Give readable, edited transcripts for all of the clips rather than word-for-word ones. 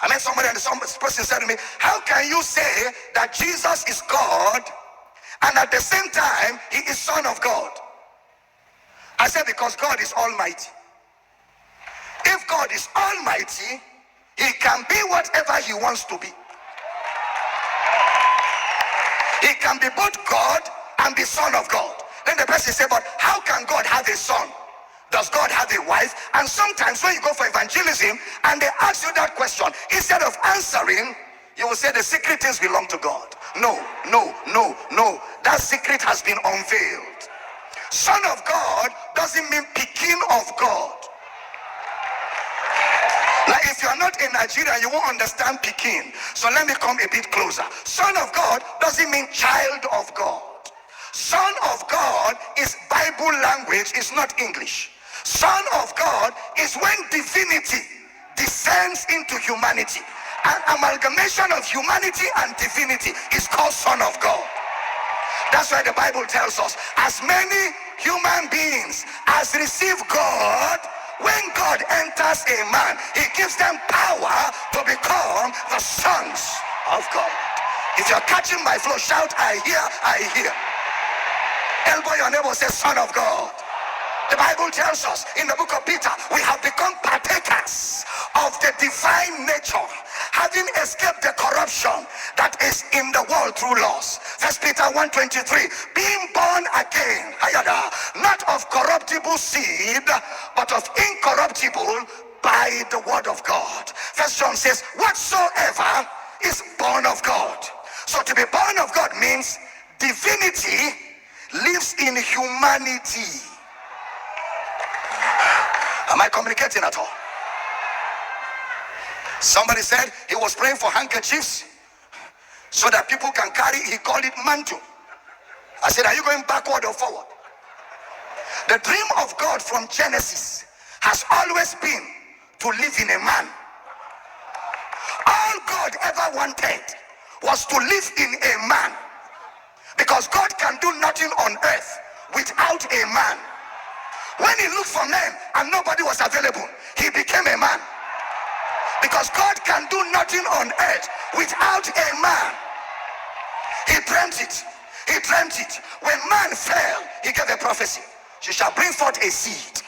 I met somebody and some person said to me, how can you say that Jesus is God and at the same time he is Son of God? I said, because God is almighty. If God is almighty, he can be whatever he wants to be. He can be both God and the Son of God. Then the person said, but how can God have a son? Does God have a wife? And sometimes when you go for evangelism and they ask you that question, instead of answering, you will say the secret things belong to God. No. That secret has been unveiled. Son of God doesn't mean Pekin of God. Like if you are not in Nigeria, you won't understand Pekin. So let me come a bit closer. Son of God doesn't mean child of God. Son of God is Bible language, it's not English. Son of God is when divinity descends into humanity. An amalgamation of humanity and divinity is called Son of God. That's why the Bible tells us, as many human beings as receive God, when God enters a man, he gives them power to become the sons of God. If you're catching my flow, shout, I hear, I hear. Elbow your neighbor, say, Son of God. The Bible tells us in the book of Peter, we have become partakers of the divine nature, having escaped the corruption that is in the world through laws. 1 Peter 1:23, being born again, not of corruptible seed, but of incorruptible by the word of God. 1 John says, whatsoever is born of God. So to be born of God means divinity lives in humanity. Am I communicating at all? Somebody said he was praying for handkerchiefs so that people can carry, he called it mantle. I said, are you going backward or forward? The dream of God from Genesis has always been to live in a man. All God ever wanted was to live in a man, because God can do nothing on earth without a man. When he looked for men and nobody was available, he became a man. Because God can do nothing on earth without a man. He dreamt it. He dreamt it. When man fell, he gave a prophecy. She shall bring forth a seed,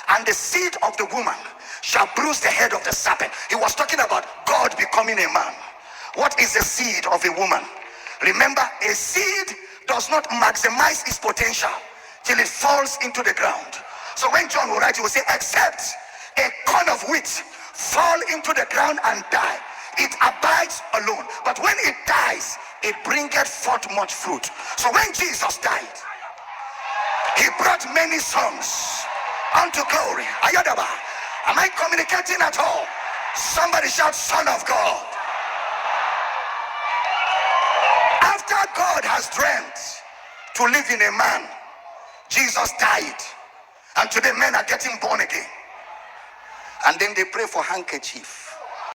and the seed of the woman shall bruise the head of the serpent. He was talking about God becoming a man. What is the seed of a woman? Remember, a seed does not maximize its potential till it falls into the ground. So when John will write, he will say, except a corn of wheat fall into the ground and die, it abides alone. But when it dies, it bringeth forth much fruit. So when Jesus died, he brought many sons unto glory. Ayadaba. Am I communicating at all? Somebody shout, Son of God. After God has dreamt to live in a man, Jesus died. And today men are getting born again. And then they pray for handkerchief.